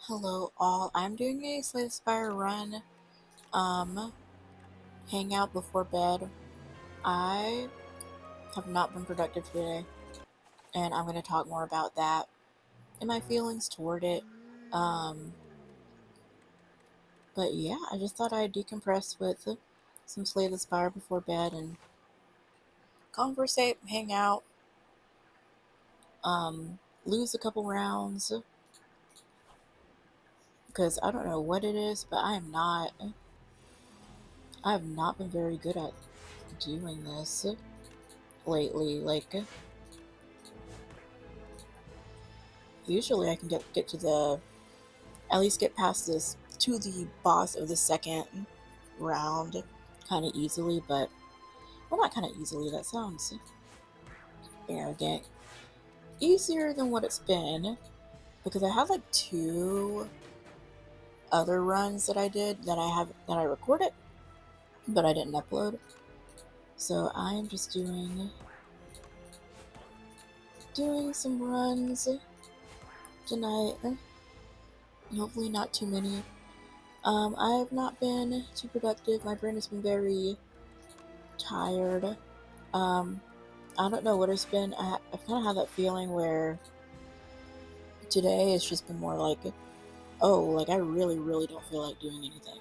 Hello all, I'm doing a Spire run, um, hang out before bed. I have not been productive today, and I'm going to talk more about that and my feelings toward it. Um, but yeah, I just thought I'd decompress with some Slay the Spire before bed and conversate, hang out, lose a couple rounds, because I don't know what it is, but I have not been very good at doing this lately. Like, usually I can get to at least get past this to the boss of the second round kind of easily, but well, not kind of easily, that sounds arrogant. Easier than what it's been, because I had like two other runs that I did that I recorded, but I didn't upload. So I'm just doing some runs tonight. Hopefully not too many. I have not been too productive. My brain has been very tired. Um, I don't know what it's been. I've kind of had that feeling where today it's just been more like, oh, like I really, really don't feel like doing anything.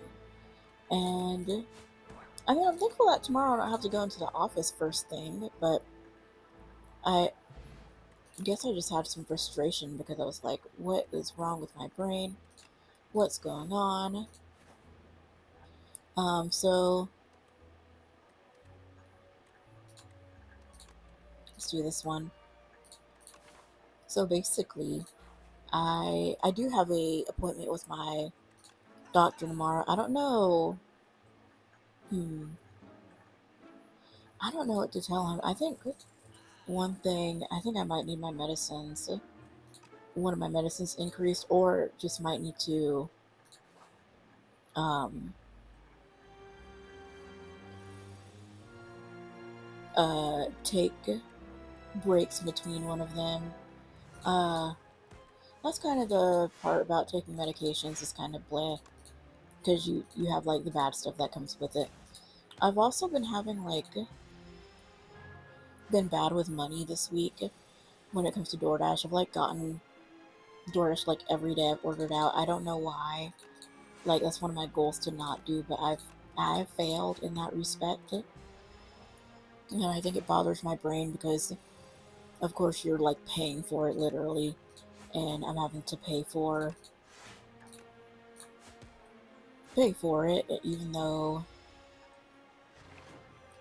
And I mean, I'm thankful that tomorrow I don't have to go into the office first thing, but I guess I just had some frustration because I was like, what is wrong with my brain? What's going on? So let's do this one. So basically, I do have a appointment with my doctor tomorrow. I don't know. I don't know what to tell him. I think one thing, I think I might need my medicines. One of my medicines increased, or just might need to um, take breaks between one of them. Uh, that's kind of the part about taking medications is kind of bleh, because you have like the bad stuff that comes with it. I've also been having like been bad with money this week when it comes to DoorDash. I've like gotten DoorDash like every day I've ordered out. I don't know why. Like that's one of my goals to not do, but I've failed in that respect. And I think it bothers my brain because of course you're like paying for it literally, and I'm having to pay for it even though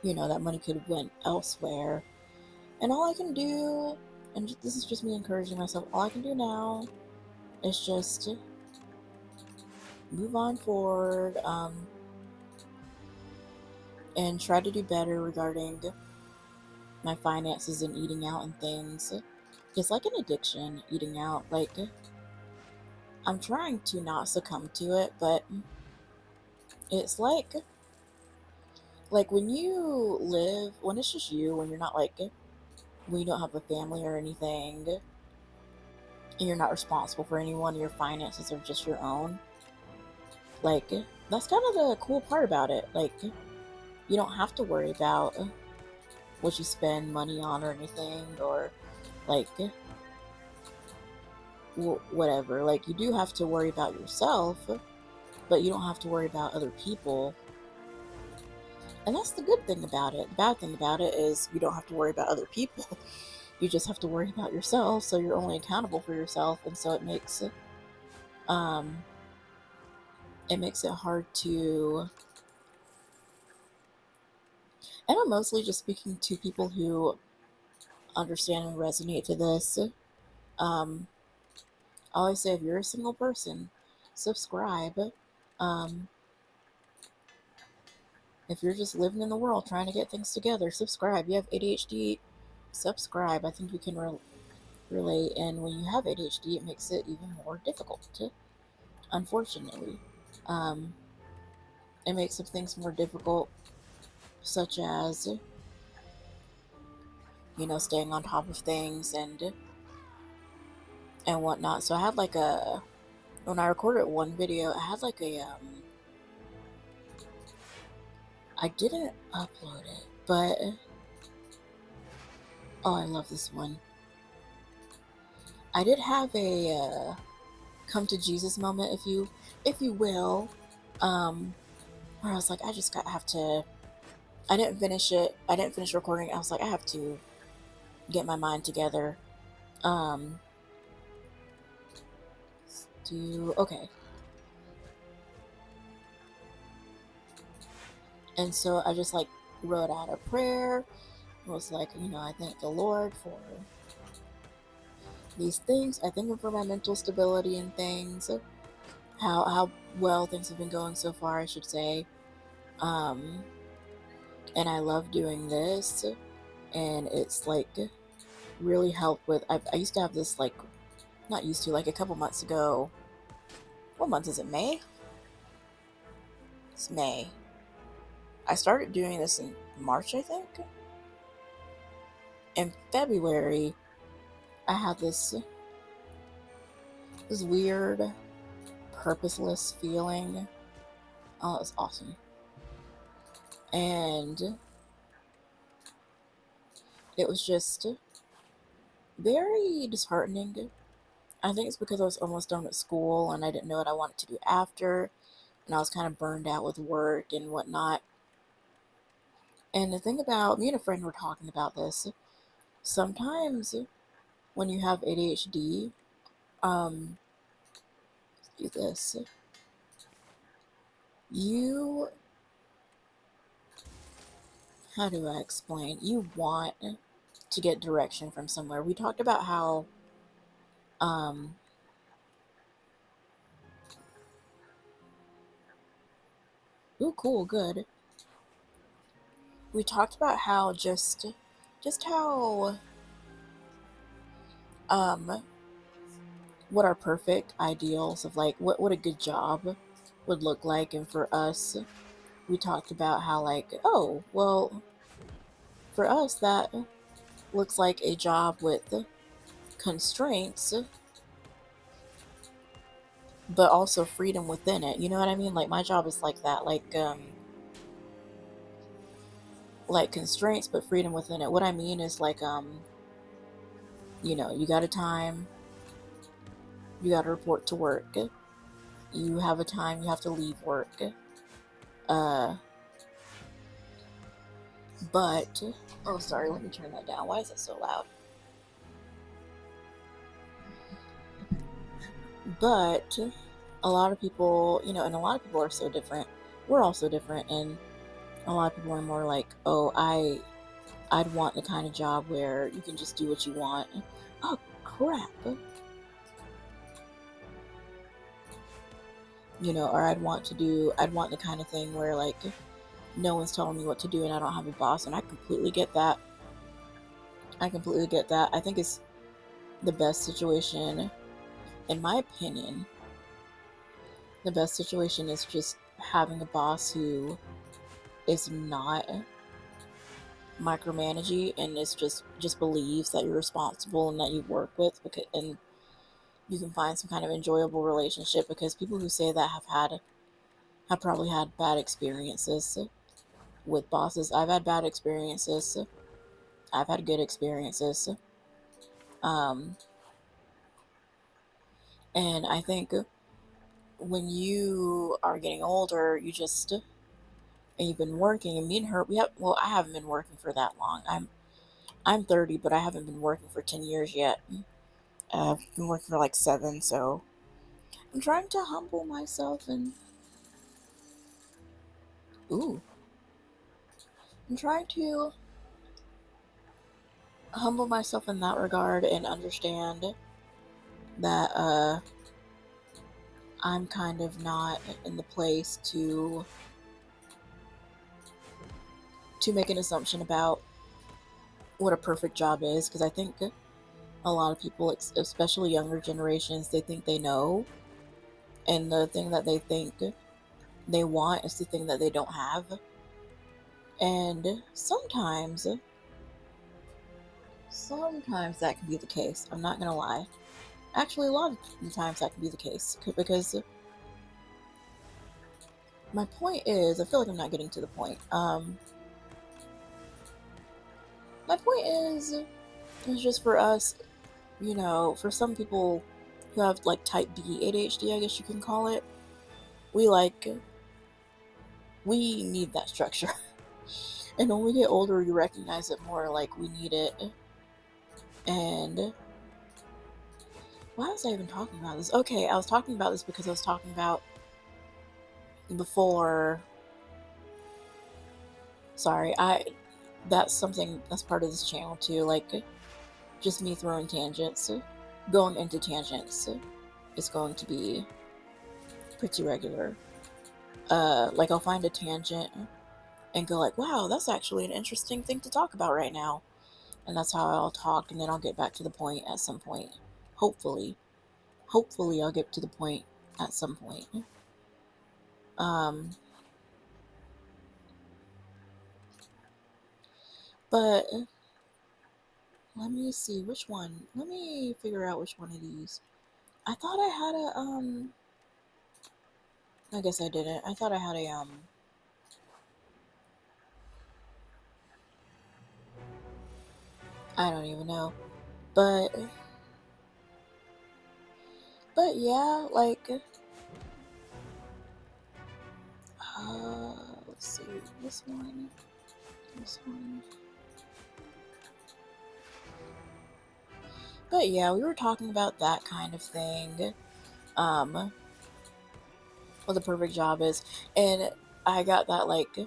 that money could have went elsewhere. And all I can do, and this is just me encouraging myself, all I can do now is just move on forward, and try to do better regarding my finances and eating out and things. It's like an addiction, eating out. Like, I'm trying to not succumb to it, but it's like when it's just you, when you're not like, when you don't have a family or anything, and you're not responsible for anyone, your finances are just your own. Like, that's kind of the cool part about it. Like, you don't have to worry about what you spend money on or anything, or like whatever. Like, you do have to worry about yourself, but you don't have to worry about other people. And that's the good thing about it. The bad thing about it is you don't have to worry about other people. You just have to worry about yourself, so you're only accountable for yourself, and so um it makes it hard to. And I'm mostly just speaking to people who understand and resonate to this. Um I always say, if you're a single person, subscribe. Um if you're just living in the world trying to get things together, subscribe. You have ADHD, subscribe. I think we can relate. And when you have ADHD, it makes it even more difficult, unfortunately. Um, it makes some things more difficult, such as, staying on top of things and whatnot. So I had like when I recorded one video, I had like I didn't upload it, but oh, I love this one. I did have a come to Jesus moment, if you will, where I was like, have to. I didn't finish it. I didn't finish recording. I was like, I have to get my mind together. Okay. And so I just like wrote out a prayer. It was like, I thank the Lord for these things. I thank Him for my mental stability and things. How well things have been going so far, I should say. And I love doing this, and it's like really helped with. I used to have this like, not used to, like a couple months ago. What month is it? May? It's May. I started doing this in March, I think. In February, I had this weird, purposeless feeling. Oh, it was awesome. And it was just very disheartening. I think it's because I was almost done with school and I didn't know what I wanted to do after. And I was kind of burned out with work and whatnot. And the thing about me and a friend were talking about this. Sometimes when you have ADHD, do this. How do I explain? You want to get direction from somewhere. We talked about how, ooh, cool, good. We talked about how just how, what our perfect ideals of like what a good job would look like. And for us, we talked about how like, oh, well, for us that looks like a job with constraints but also freedom within it. You know what I mean? Like my job is like that, like constraints but freedom within it. What I mean is like, you got a time, you got to report to work, you have a time you have to leave work, but oh, sorry, let me turn that down. Why is it so loud? But a lot of people, and a lot of people are so different. We're all so different, and a lot of people are more like, oh, I'd want the kind of job where you can just do what you want. Oh, crap. Or I'd want the kind of thing where, like, no one's telling me what to do and I don't have a boss. And I completely get that. I think it's the best situation, in my opinion. The best situation is just having a boss who is not micromanaging and is just believes that you're responsible and that you work with, and you can find some kind of enjoyable relationship, because people who say that have probably had bad experiences with bosses. I've had bad experiences. I've had good experiences. And I think when you are getting older, and you've been working, and me and her, I haven't been working for that long. I'm 30, but I haven't been working for 10 years yet. I've been working for like 7, so I'm trying to humble myself and I'm trying to humble myself in that regard and understand that I'm kind of not in the place to make an assumption about what a perfect job is, because I think a lot of people, especially younger generations, they think they know, and the thing that they think they want is the thing that they don't have. And sometimes that can be the case. I'm not gonna lie. Actually, a lot of the times that can be the case, because my point is, I feel like I'm not getting to the point. My point is, it's just for us, for some people who have like type B ADHD, I guess you can call it, we need that structure. And when we get older, we recognize it more, like we need it. And why was I even talking about this? Okay, I was talking about this because I was talking about before. Sorry, that's something that's part of this channel too, like just me throwing tangents, going into tangents is going to be pretty regular. Like I'll find a tangent and go like, wow, that's actually an interesting thing to talk about right now. And that's how I'll talk, and then I'll get back to the point at some point. Hopefully. Hopefully I'll get to the point at some point. But let me see which one. Let me figure out which one of these. I thought I had a I guess I didn't. I thought I had a I don't even know. But yeah, like let's see. This one. This one. But yeah, we were talking about that kind of thing. What the perfect job is. And I got that, like,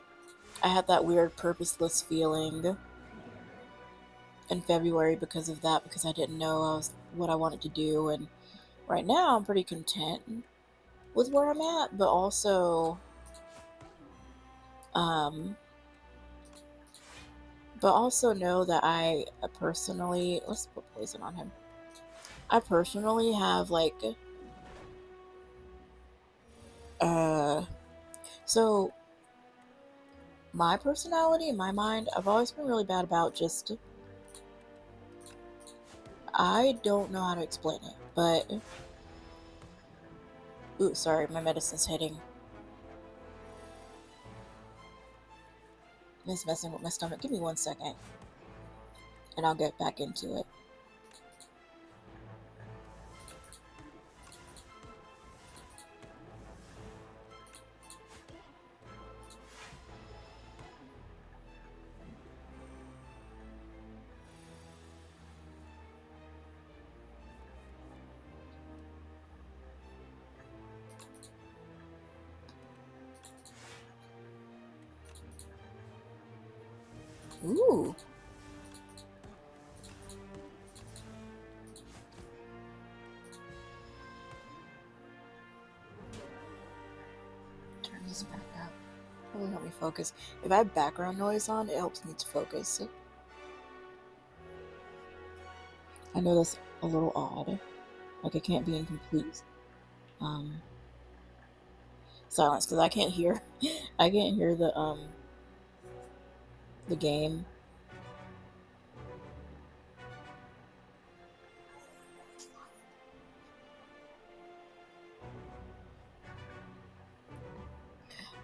I had that weird purposeless feeling in February because of that, because I didn't know what I wanted to do. And right now I'm pretty content with where I'm at, but also know that I personally, let's put poison on him. I personally have like so my personality in my mind, I've always been really bad about just, I don't know how to explain it, but ooh, sorry, my medicine's hitting. It's messing with my stomach. Give me 1 second and I'll get back into it. Ooh. Turn this back up. Really help me focus. If I have background noise on, it helps me to focus. I know that's a little odd. Like I can't be in complete silence because I can't hear the game.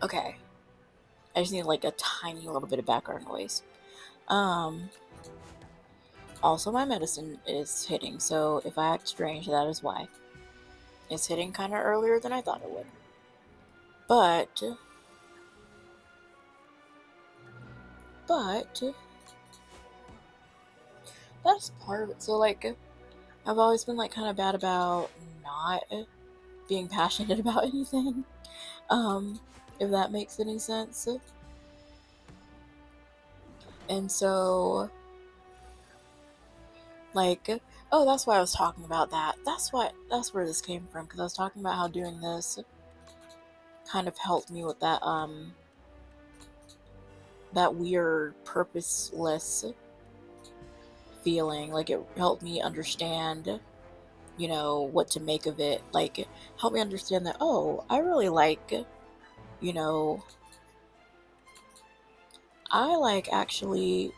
Okay. I just need like a tiny little bit of background noise. Also my medicine is hitting, so if I act strange, that is why. It's hitting kind of earlier than I thought it would. But that's part of it. So like I've always been like kind of bad about not being passionate about anything. If that makes any sense. And so like, oh, that's why I was talking about that. That's where this came from, because I was talking about how doing this kind of helped me with that that weird purposeless feeling. Like it helped me understand, what to make of it. Like help me understand that, oh, I really like, I like actually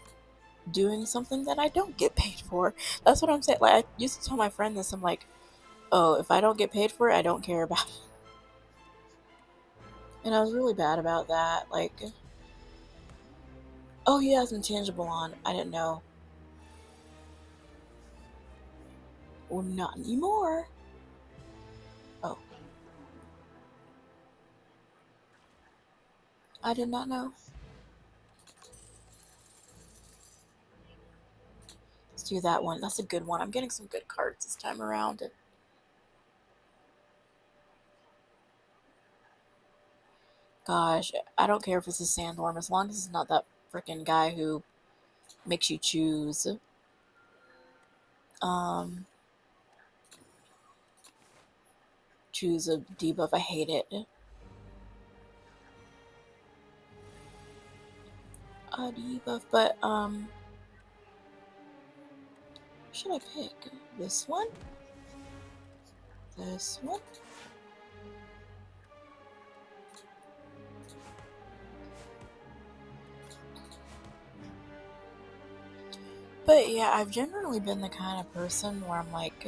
doing something that I don't get paid for. That's what I'm saying. Like I used to tell my friend this. I'm like, Oh, if I don't get paid for it, I don't care about it. And I was really bad about that. Like, oh, he has intangible on. I didn't know. Well, not anymore. Oh, I did not know. Let's do that one. That's a good one. I'm getting some good cards this time around. Gosh, I don't care if it's a sandworm as long as it's not that freaking guy who makes you choose. Um, choose a debuff. I hate it. A debuff, but should I pick this one? This one? But yeah, I've generally been the kind of person where I'm like,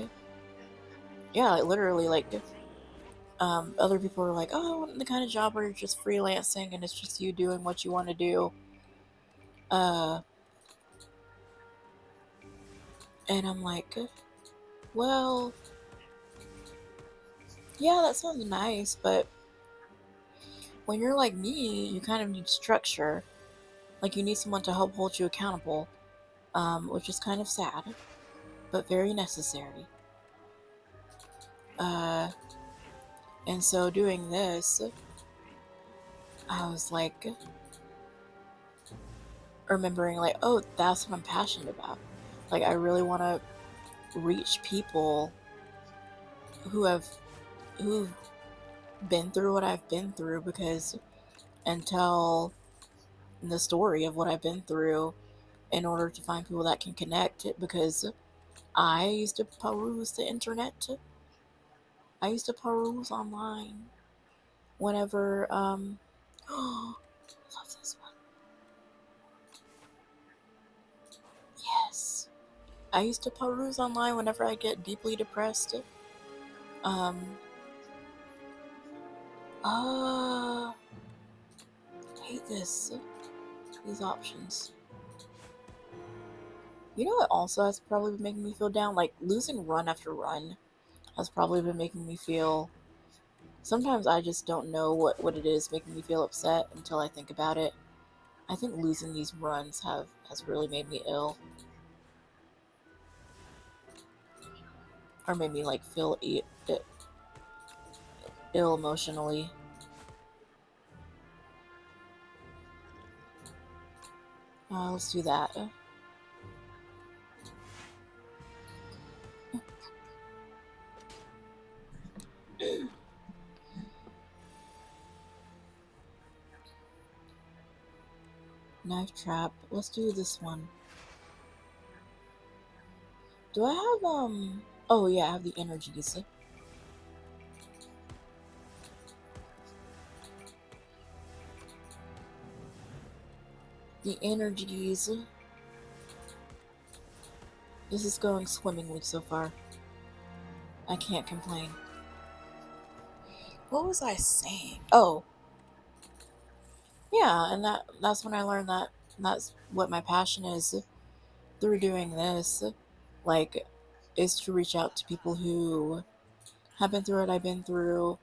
yeah, like literally, like, other people are like, oh, I want the kind of job where you're just freelancing and it's just you doing what you want to do. Uh, and I'm like, well, yeah, that sounds nice, but when you're like me, you kind of need structure. Like, you need someone to help hold you accountable, which is kind of sad, but very necessary. Uh, and so doing this, I was like, remembering, like, oh, that's what I'm passionate about. Like, I really want to reach people who have who've been through what I've been through, because and tell the story of what I've been through in order to find people that can connect, because I used to peruse the internet. I used to peruse online whenever oh, I love this one. Yes. I used to peruse online whenever I get deeply depressed. Um I hate these options. You know what also has probably been making me feel down? Like, losing run after run has probably been making me feel. Sometimes I just don't know what it is making me feel upset until I think about it. I think losing these runs has really made me ill. Or made me, like, feel ill emotionally. Let's do that. Knife trap. Let's do this one. Do I have, oh yeah, I have the energies. The energies. This is going swimmingly so far. I can't complain. What was I saying? Oh, yeah, and that's when I learned that that's what my passion is through doing this. Like, is to reach out to people who have been through what I've been through.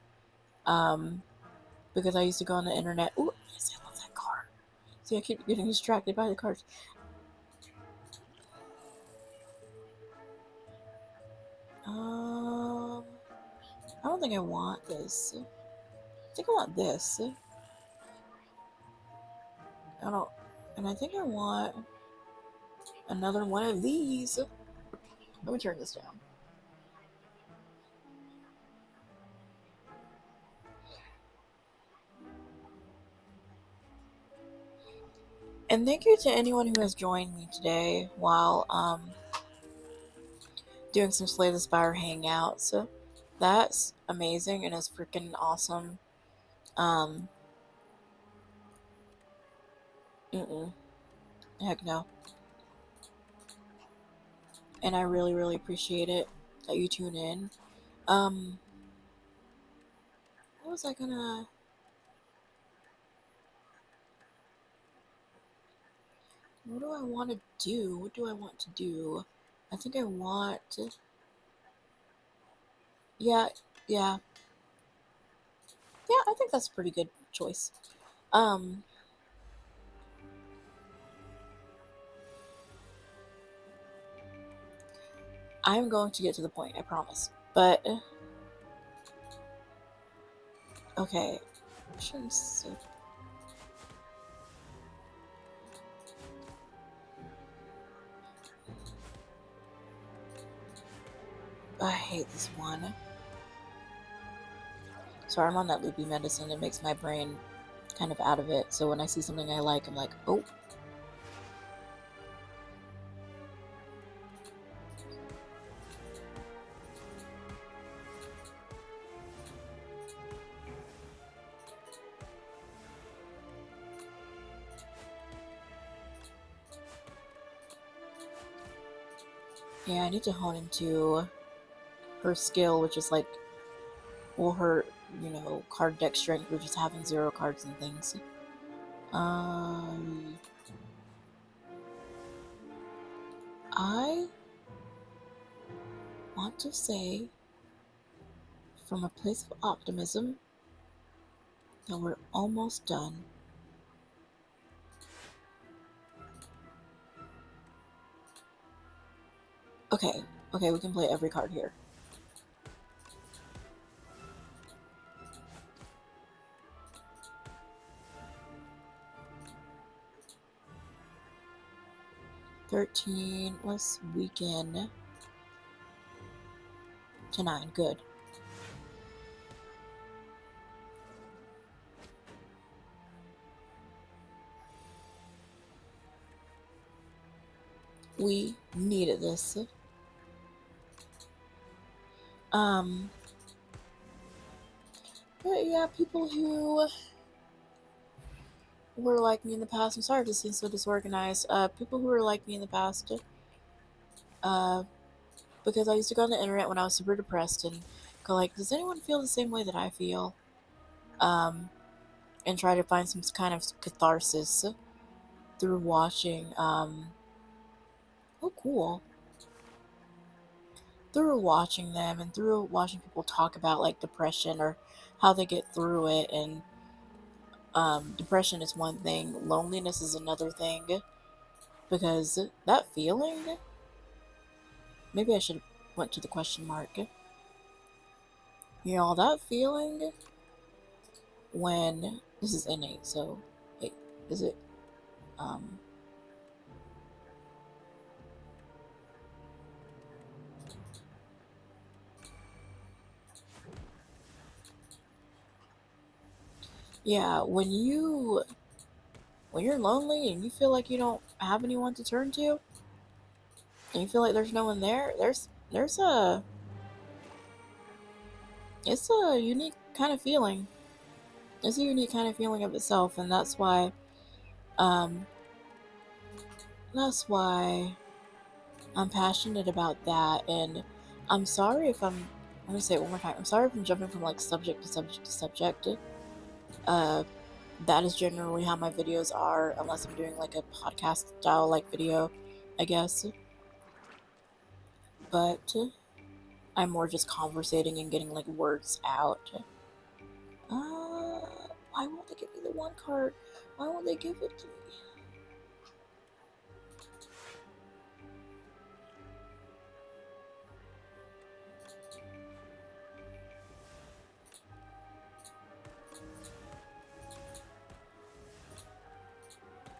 Um, because I used to go on the internet. Ooh, yes, I love that card. See, I keep getting distracted by the cards. I don't think I want this. I think I want this. I don't, and I think I want another one of these. Let me turn this down. And thank you to anyone who has joined me today while doing some Slay the Spire hangouts. That's amazing and is freaking awesome. Um, heck no. And I really, really appreciate it that you tune in. Um, what was I gonna... What do I want to do? What do I want to do? I think I want... Yeah, yeah. Yeah, I think that's a pretty good choice. I'm going to get to the point, I promise. But... Okay. I hate this one. Sorry, I'm on that loopy medicine. It makes my brain kind of out of it. So when I see something I like, I'm like, oh. Yeah, I need to hone into her skill, which is like, well, her, card deck strength, which is having 0 cards and things. I want to say, from a place of optimism, that we're almost done. Okay, we can play every card here. $13, let's weaken to 9, good. We needed this. But yeah, people who were like me in the past, I'm sorry if this seems so disorganized, people who were like me in the past, because I used to go on the internet when I was super depressed and go like, does anyone feel the same way that I feel? And try to find some kind of catharsis through watching, oh cool, through watching them and through watching people talk about like depression or how they get through it. And depression is one thing, loneliness is another thing, because that feeling, maybe I should have went to the question mark. That feeling when, this is innate, so, wait, is it, yeah, when you're lonely and you feel like you don't have anyone to turn to, and you feel like there's no one there, it's a unique kind of feeling. It's a unique kind of feeling of itself, and um, that's why I'm passionate about that. And I'm sorry if I'm, let me say it one more time. I'm sorry if I'm jumping from like subject to subject to subject. That is generally how my videos are, unless I'm doing like a podcast style like video, I guess. But I'm more just conversating and getting like words out. Why won't they give me the one card? Why won't they give it to me?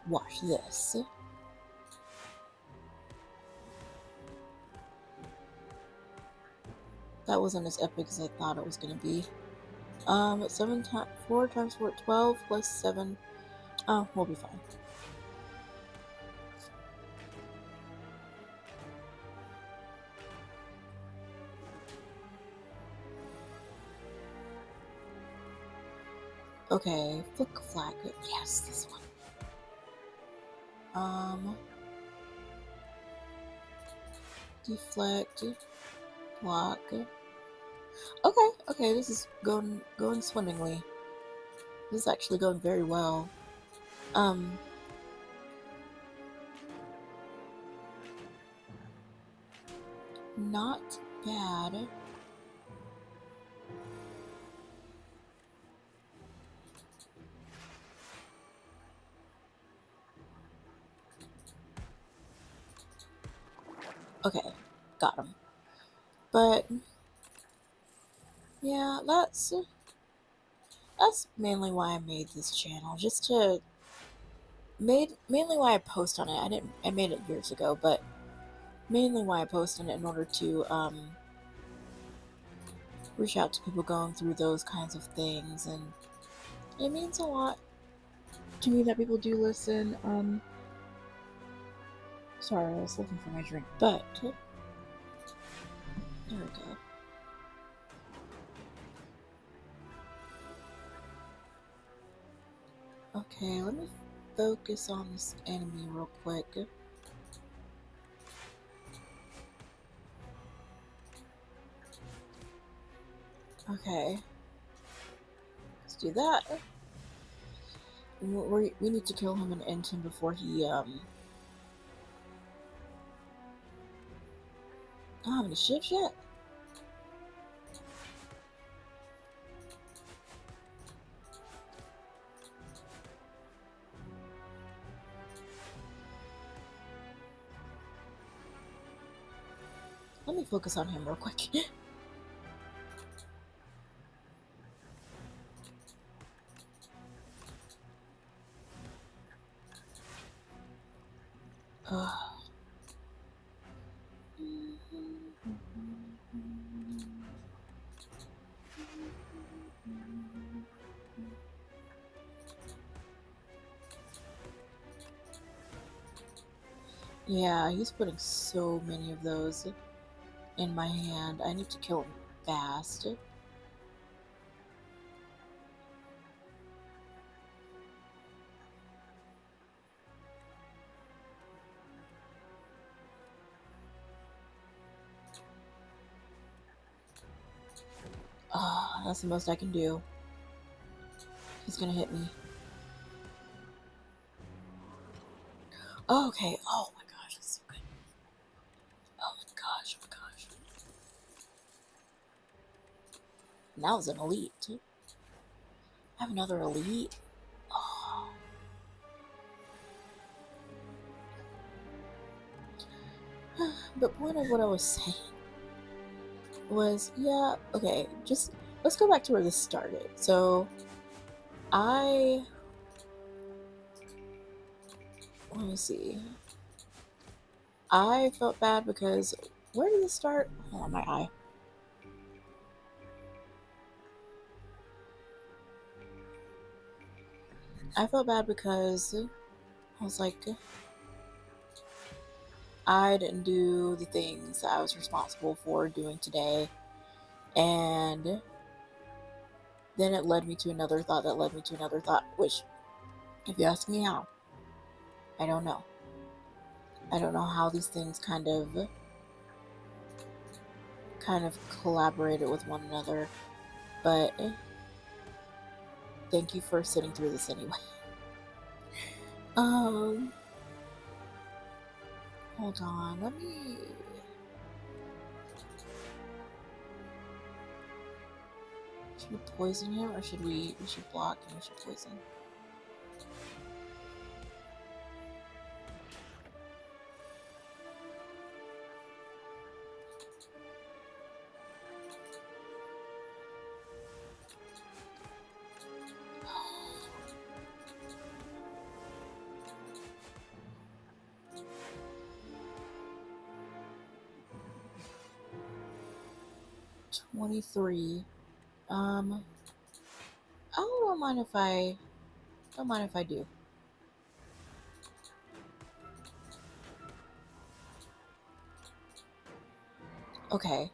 Watch this. That wasn't as epic as I thought it was gonna be. 4 times 4, 12 plus 7. Oh, we'll be fine. Okay, flick flag. Yes, this one. Deflect, block, Okay, this is going swimmingly. This is actually going very well. Um, not bad. Okay, got him. But yeah, that's mainly why I made this channel, just to mainly why I post on it. I made it years ago, but mainly why I post on it in order to reach out to people going through those kinds of things, and it means a lot to me that people do listen. Sorry, I was looking for my drink, but there we go. Okay, let me focus on this enemy real quick. Okay, let's do that. We need to kill him and end him before he I don't have any shifts yet. Let me focus on him real quick. Yeah, he's putting so many of those in my hand. I need to kill him fast. That's the most I can do. He's gonna hit me. Oh, okay. Oh my gosh, that's so good. Oh my gosh, oh my gosh. And that was an elite. I have another elite. Oh. But point of what I was saying was, yeah, okay, just let's go back to where this started. So, let me see. I felt bad because, where did this start? Hold on, my eye. I felt bad because I was like, I didn't do the things that I was responsible for doing today. And then it led me to another thought that led me to another thought, which, if you ask me how, I don't know. I don't know how these things kind of collaborated with one another, but thank you for sitting through this anyway. Hold on, let me... Should we poison him, or should we should block and we should poison? $23. I don't mind if I do. Okay.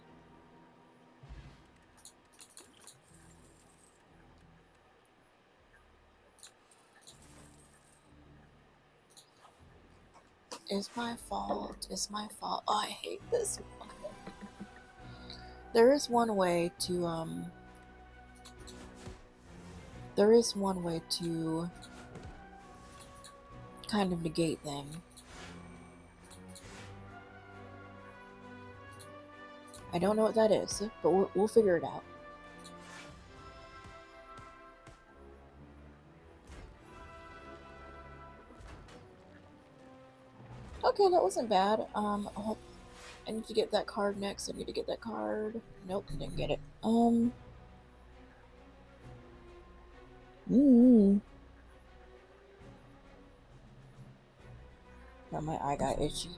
It's my fault. It's my fault. Oh, I hate this one. There is one way to, there is one way to kind of negate them. I don't know what that is, but we'll figure it out. Okay, that wasn't bad. I need to get that card next. I need to get that card. Nope, didn't get it. Now my eye got itchy.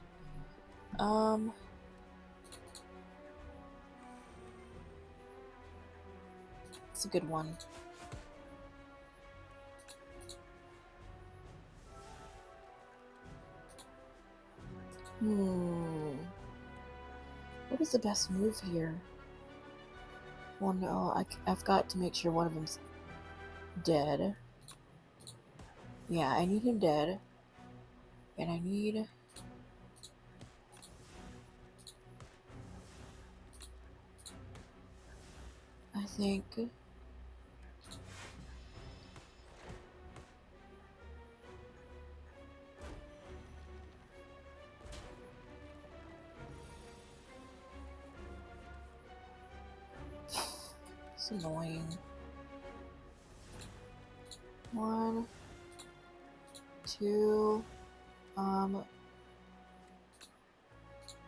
It's a good one. What is the best move here? Well, no, I've got to make sure one of them's dead. Yeah, I need him dead. And I need... I think... It's annoying. 1, 2,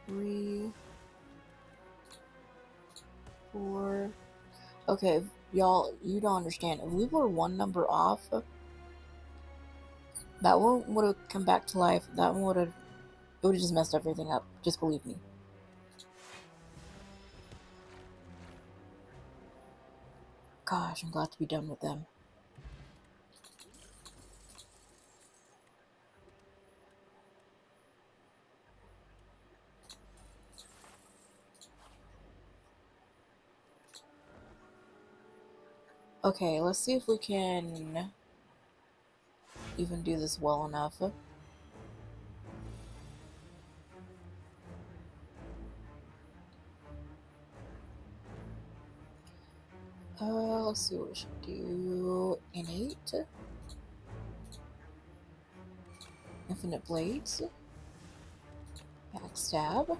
3, 4. Okay, y'all, you don't understand. If we were one number off, that one would have come back to life. That one would have... It would have just messed everything up. Just believe me. Gosh, I'm glad to be done with them. Okay, let's see if we can even do this well enough. Let's see what we should do. Innate. Infinite Blades. Backstab.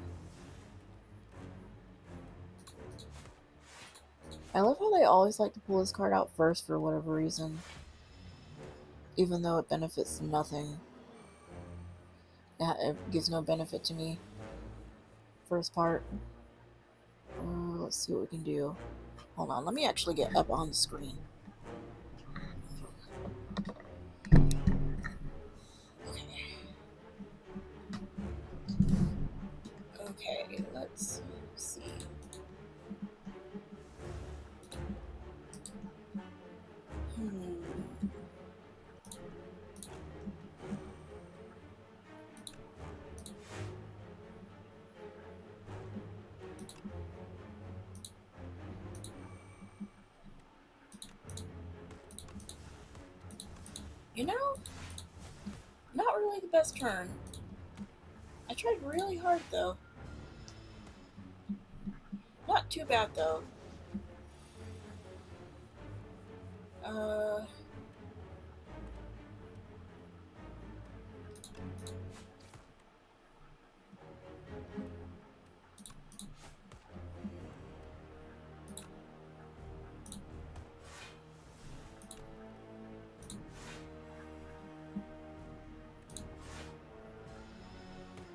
I love how they always like to pull this card out first for whatever reason. Even though it benefits nothing. It gives no benefit to me. First part. Let's see what we can do. Hold on, let me actually get up on the screen. Okay, let's see. You know, not really the best turn. I tried really hard though. Not too bad though.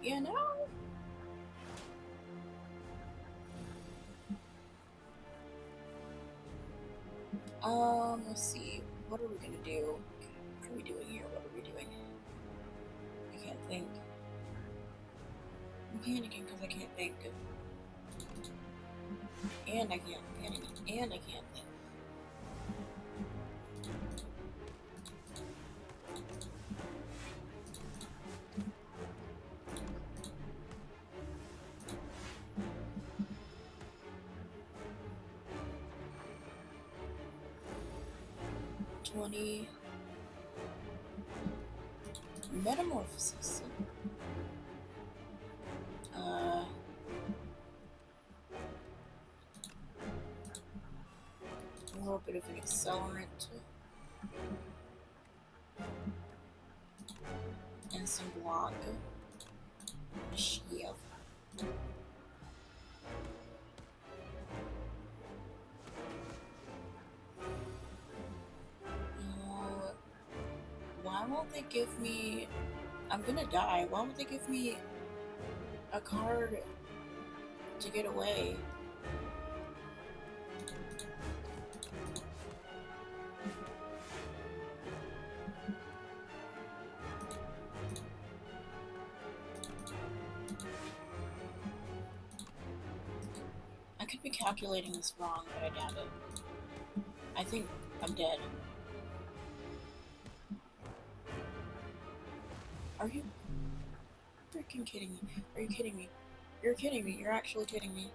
You know? Let's see. What are we gonna do? What are we doing here? What are we doing? I can't think. I'm panicking because I can't think. And I can't panic. And I can't think. Metamorphosis. bit of an accelerant and some block. Shield. Why won't they give me... I'm gonna die. Why won't they give me a card to get away? I could be calculating this wrong, but I doubt it. I think I'm dead. Are you freaking kidding me? Are you kidding me? You're kidding me. You're actually kidding me.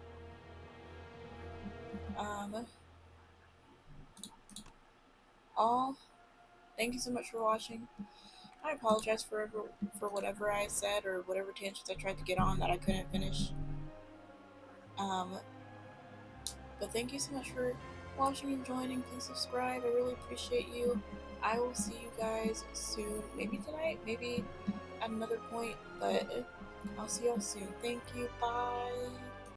All. Thank you so much for watching. I apologize for whatever I said or whatever tangents I tried to get on that I couldn't finish. But thank you so much for watching and joining. Please subscribe. I really appreciate you. I will see you guys soon. Maybe tonight, maybe at another point, but I'll see y'all soon. Thank you. Bye.